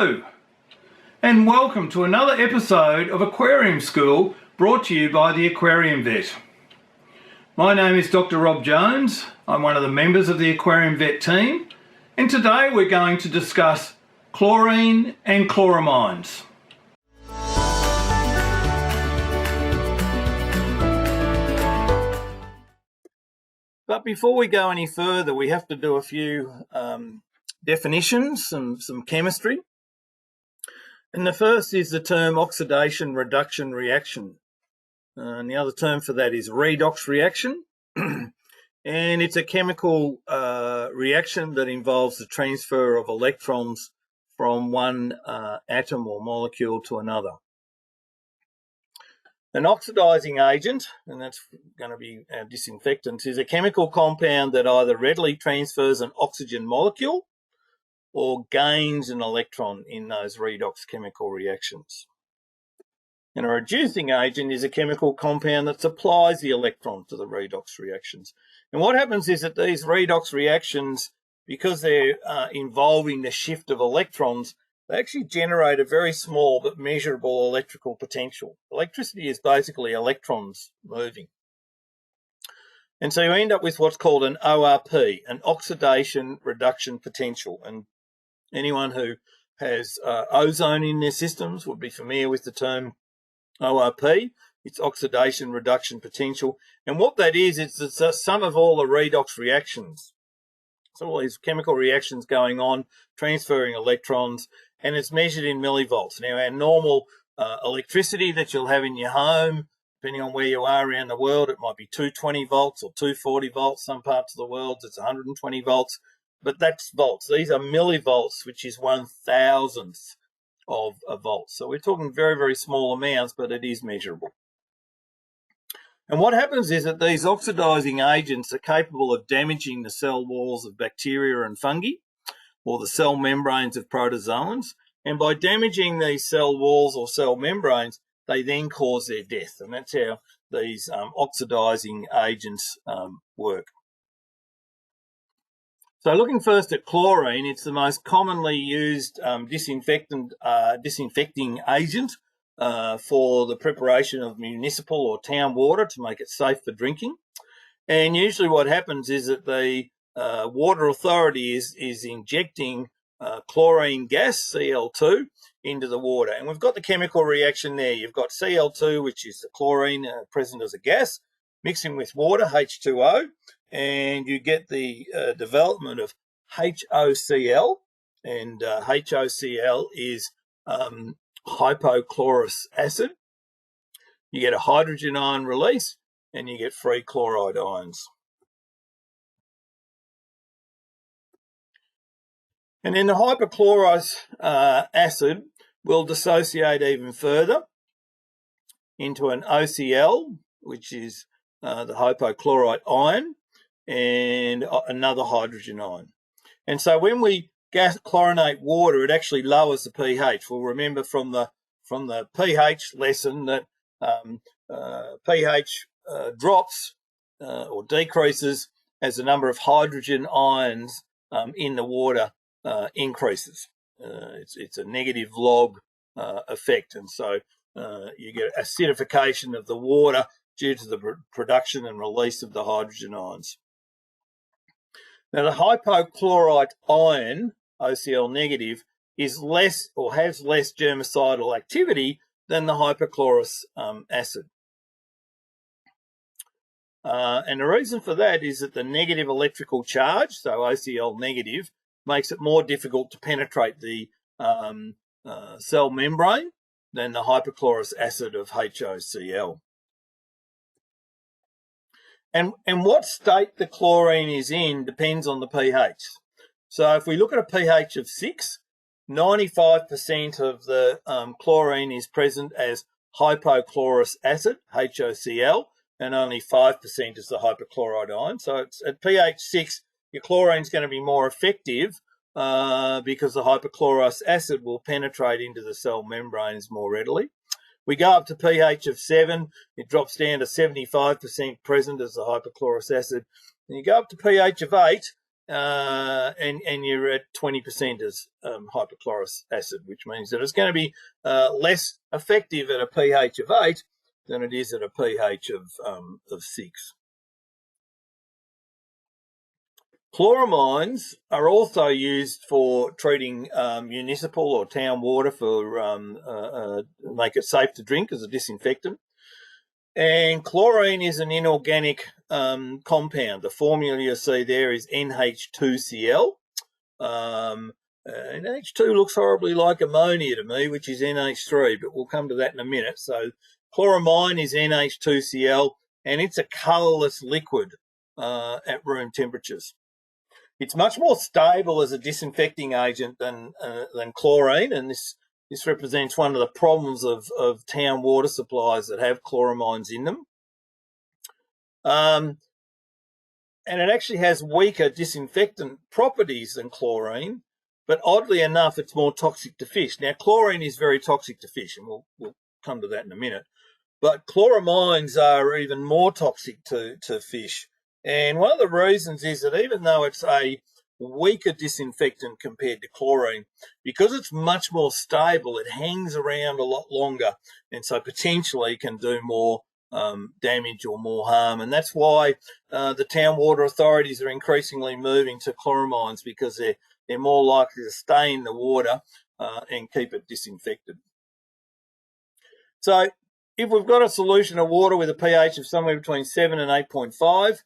Hello, and welcome to another episode of Aquarium School brought to you by the Aquarium Vet. My name is Dr. Rob Jones. I'm one of the members of the Aquarium Vet team, and today we're going to discuss chlorine and chloramines. But before we go any further, we have to do a few definitions, some chemistry. And the first is the term oxidation reduction reaction. And the other term for that is redox reaction. And it's a chemical reaction that involves the transfer of electrons from one atom or molecule to another. An oxidizing agent, and that's going to be our disinfectant, is a chemical compound that either readily transfers an oxygen molecule or gains an electron in those redox chemical reactions. And a reducing agent is a chemical compound that supplies the electron to the redox reactions. And what happens is that these redox reactions, because they're involving the shift of electrons, they actually generate a very small but measurable electrical potential. Electricity is basically electrons moving. And so you end up with what's called an ORP, an oxidation reduction potential. And anyone who has ozone in their systems would be familiar with the term ORP. It's oxidation reduction potential. And what that is, it's the sum of all the redox reactions. So all these chemical reactions going on, transferring electrons, and it's measured in millivolts. Now, our normal electricity that you'll have in your home, depending on where you are around the world, it might be 220 volts or 240 volts. Some parts of the world, it's 120 volts. But that's volts. These are millivolts, which is 1,000th of a volt. So we're talking very, very small amounts, but it is measurable. And what happens is that these oxidizing agents are capable of damaging the cell walls of bacteria and fungi, or the cell membranes of protozoans. And by damaging these cell walls or cell membranes, they then cause their death. And that's how these oxidizing agents work. So looking first at chlorine, it's the most commonly used disinfecting agent for the preparation of municipal or town water to make it safe for drinking. And usually what happens is that the water authority is injecting chlorine gas, Cl2, into the water. And we've got the chemical reaction there. You've got Cl2, which is the chlorine present as a gas, mixing with water, H2O, and you get the development of HOCl, and HOCl is hypochlorous acid. You get a hydrogen ion release, and you get free chloride ions. And then the hypochlorous acid will dissociate even further into an OCl, which is the hypochlorite ion, and another hydrogen ion. And so when we gas chlorinate water, it actually lowers the pH. We'll remember from the pH lesson that pH drops or decreases as the number of hydrogen ions in the water increases. It's a negative log effect, and so you get acidification of the water due to the production and release of the hydrogen ions. Now, the hypochlorite ion, OCl negative, is less or has less germicidal activity than the hypochlorous acid. And the reason for that is that the negative electrical charge, so OCl negative, makes it more difficult to penetrate the cell membrane than the hypochlorous acid of HOCl. And what state the chlorine is in depends on the pH. So if we look at a pH of 6, 95% of the chlorine is present as hypochlorous acid, HOCl, and only 5% is the hypochlorite ion. So it's at pH 6, your chlorine is going to be more effective because the hypochlorous acid will penetrate into the cell membranes more readily. We go up to pH of 7, it drops down to 75% present as the hypochlorous acid. And you go up to pH of 8, and you're at 20% as hypochlorous acid, which means that it's going to be less effective at a pH of 8 than it is at a pH of 6. Chloramines are also used for treating municipal or town water for make it safe to drink as a disinfectant. And chlorine is an inorganic compound. The formula you see there is NH2Cl. And H2 looks horribly like ammonia to me, which is NH3, but we'll come to that in a minute. So chloramine is NH2Cl, and it's a colourless liquid at room temperatures. It's much more stable as a disinfecting agent than chlorine, and this represents one of the problems of town water supplies that have chloramines in them. And it actually has weaker disinfectant properties than chlorine, but oddly enough, it's more toxic to fish. Now, chlorine is very toxic to fish, and we'll come to that in a minute. But chloramines are even more toxic to fish. And one of the reasons is that even though it's a weaker disinfectant compared to chlorine, because it's much more stable, it hangs around a lot longer, and so potentially can do more damage or more harm. And that's why the town water authorities are increasingly moving to chloramines, because they're more likely to stay in the water and keep it disinfected. So if we've got a solution of water with a pH of somewhere between 7 and 8.5,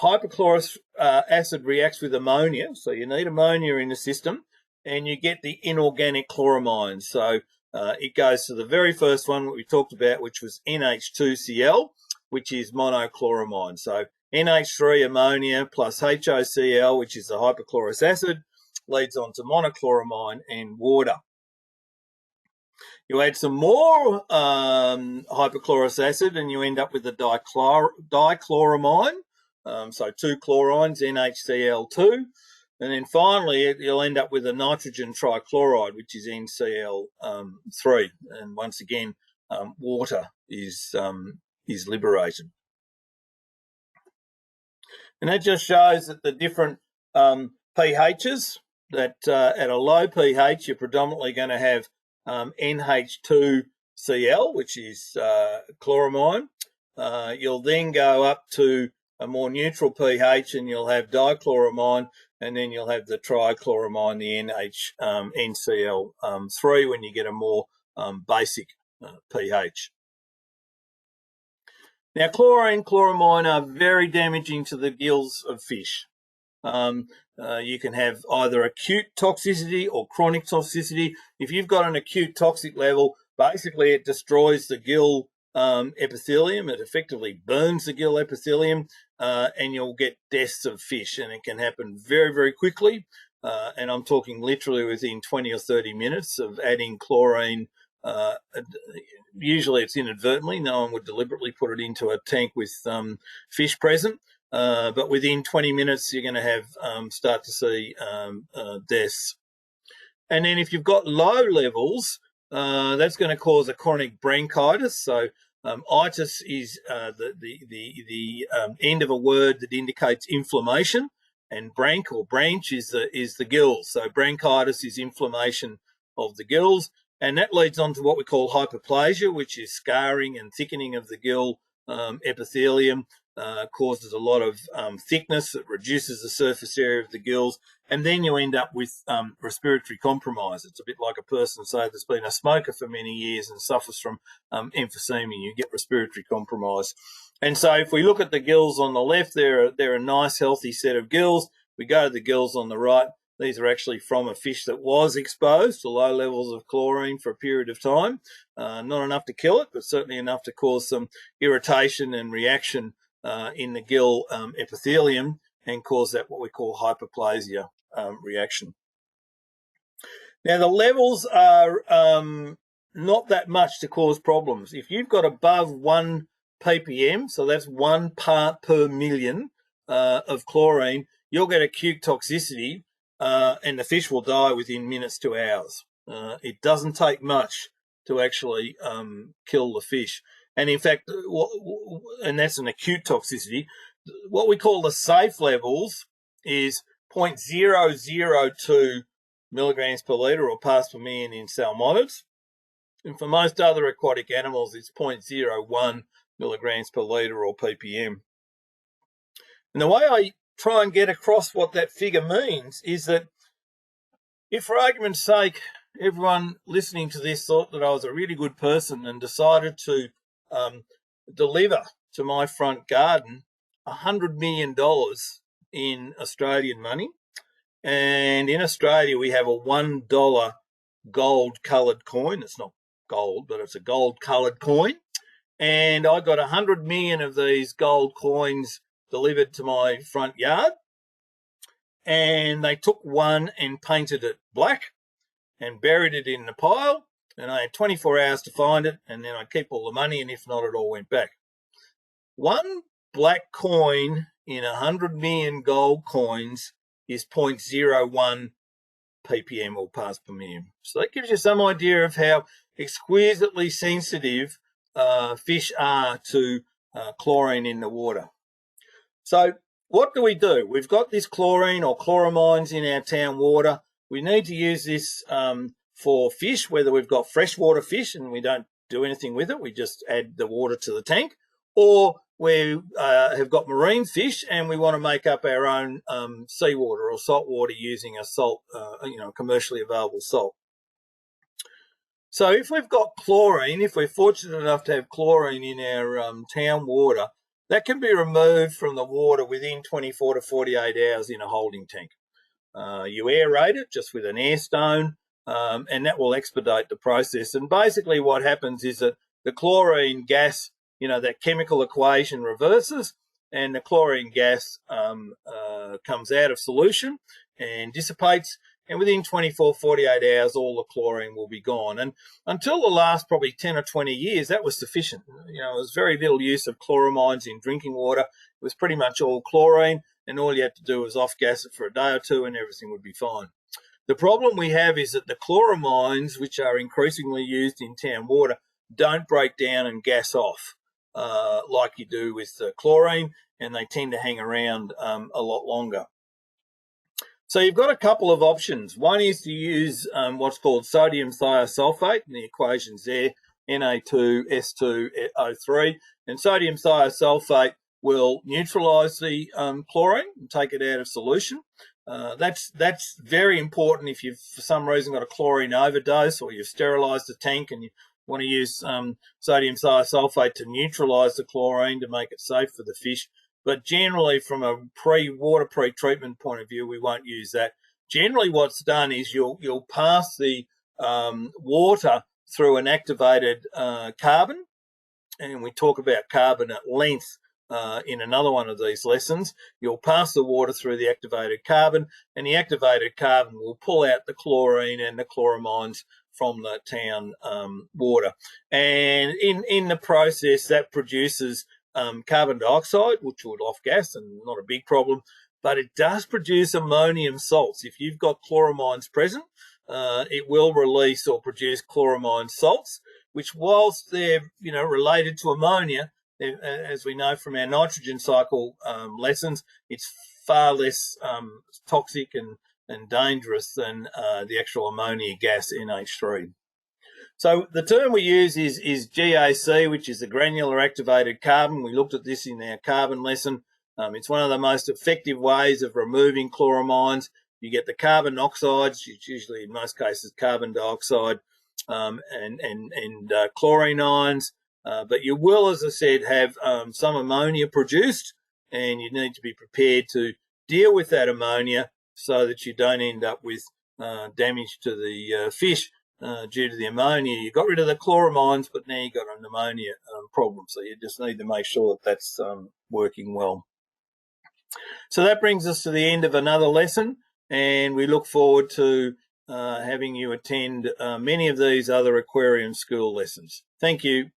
hypochlorous acid reacts with ammonia, so you need ammonia in the system, and you get the inorganic chloramines. So it goes to the very first one that we talked about, which was NH2Cl, which is monochloramine. So NH3 ammonia plus HOCl, which is the hypochlorous acid, leads on to monochloramine and water. You add some more hypochlorous acid and you end up with a dichloramine. So 2 chlorines, NHCl2. And then finally, you'll end up with a nitrogen trichloride, which is NCl3. And once again, water is liberated. And that just shows that the different pHs, that at a low pH, you're predominantly going to have NH2Cl, which is chloramine. You'll then go up to a more neutral pH and you'll have dichloramine, and then you'll have the trichloramine, the NCl3, when you get a more basic pH. Now, chlorine, chloramine are very damaging to the gills of fish. You can have either acute toxicity or chronic toxicity. If you've got an acute toxic level, basically it destroys the gill epithelium. It effectively burns the gill epithelium, and you'll get deaths of fish, and it can happen very, very quickly. And I'm talking literally within 20 or 30 minutes of adding chlorine. Usually it's inadvertently. No one would deliberately put it into a tank with fish present. But within 20 minutes, you're going to have start to see deaths. And then if you've got low levels, that's going to cause a chronic bronchitis. So itis is the end of a word that indicates inflammation, and branch or branch is the gills. So bronchitis is inflammation of the gills, and that leads on to what we call hyperplasia, which is scarring and thickening of the gill epithelium. Causes a lot of thickness. It reduces the surface area of the gills, and then you end up with respiratory compromise. It's a bit like a person, say, that's been a smoker for many years and suffers from emphysema. You get respiratory compromise. And so if we look at the gills on the left, they're a nice, healthy set of gills. We go to the gills on the right. These are actually from a fish that was exposed to low levels of chlorine for a period of time. Not enough to kill it, but certainly enough to cause some irritation and reaction in the gill epithelium, and cause that what we call hyperplasia reaction. Now, the levels are not that much to cause problems. If you've got above 1 ppm, so that's 1 part per million of chlorine, you'll get acute toxicity, and the fish will die within minutes to hours. It doesn't take much to actually kill the fish. And in fact, and that's an acute toxicity. What we call the safe levels is 0.002 milligrams per litre or parts per million in salmonids. And for most other aquatic animals, it's 0.01 milligrams per litre or ppm. And the way I try and get across what that figure means is that if, for argument's sake, everyone listening to this thought that I was a really good person and decided to deliver to my front garden $100 million in Australian money, and in Australia we have a $1 gold-coloured coin. It's not gold, but it's a gold-coloured coin, and I got 100 million of these gold coins delivered to my front yard, and they took one and painted it black and buried it in the pile, and I had 24 hours to find it, and then I'd keep all the money, and if not, it all went back. One black coin in 100 million gold coins is 0.01 ppm or parts per million. So that gives you some idea of how exquisitely sensitive fish are to chlorine in the water. So what do? We've got this chlorine or chloramines in our town water. We need to use this for fish, whether we've got freshwater fish and we don't do anything with it, we just add the water to the tank, or we have got marine fish and we want to make up our own seawater or salt water using a salt, commercially available salt. So if we've got chlorine, if we're fortunate enough to have chlorine in our town water, that can be removed from the water within 24 to 48 hours in a holding tank. You aerate it just with an air stone, and that will expedite the process. And basically what happens is that the chlorine gas, that chemical equation reverses, and the chlorine gas comes out of solution and dissipates, and within 24, 48 hours, all the chlorine will be gone. And until the last probably 10 or 20 years, that was sufficient. There was very little use of chloramines in drinking water. It was pretty much all chlorine, and all you had to do was off-gas it for a day or two and everything would be fine. The problem we have is that the chloramines, which are increasingly used in town water, don't break down and gas off like you do with chlorine, and they tend to hang around a lot longer. So you've got a couple of options. One is to use what's called sodium thiosulfate, and the equation's there, Na2S2O3, and sodium thiosulfate will neutralise the chlorine and take it out of solution. That's very important if you've for some reason got a chlorine overdose or you've sterilised the tank and you want to use sodium thiosulfate to neutralise the chlorine to make it safe for the fish. But generally, from a water pre-treatment point of view, we won't use that. Generally, what's done is you'll pass the water through an activated carbon, and we talk about carbon at length in another one of these lessons. You'll pass the water through the activated carbon, and the activated carbon will pull out the chlorine and the chloramines from the town water. And in the process, that produces carbon dioxide, which would off-gas and not a big problem, but it does produce ammonium salts. If you've got chloramines present, it will release or produce chloramine salts, which whilst they're related to ammonia, as we know from our nitrogen cycle lessons, it's far less toxic and dangerous than the actual ammonia gas NH3. So the term we use is GAC, which is the granular activated carbon. We looked at this in our carbon lesson. It's one of the most effective ways of removing chloramines. You get the carbon oxides, which usually in most cases carbon dioxide and chlorine ions. But you will, as I said, have some ammonia produced, and you need to be prepared to deal with that ammonia so that you don't end up with damage to the fish due to the ammonia. You got rid of the chloramines, but now you've got an ammonia problem. So you just need to make sure that that's working well. So that brings us to the end of another lesson, and we look forward to having you attend many of these other Aquarium School lessons. Thank you.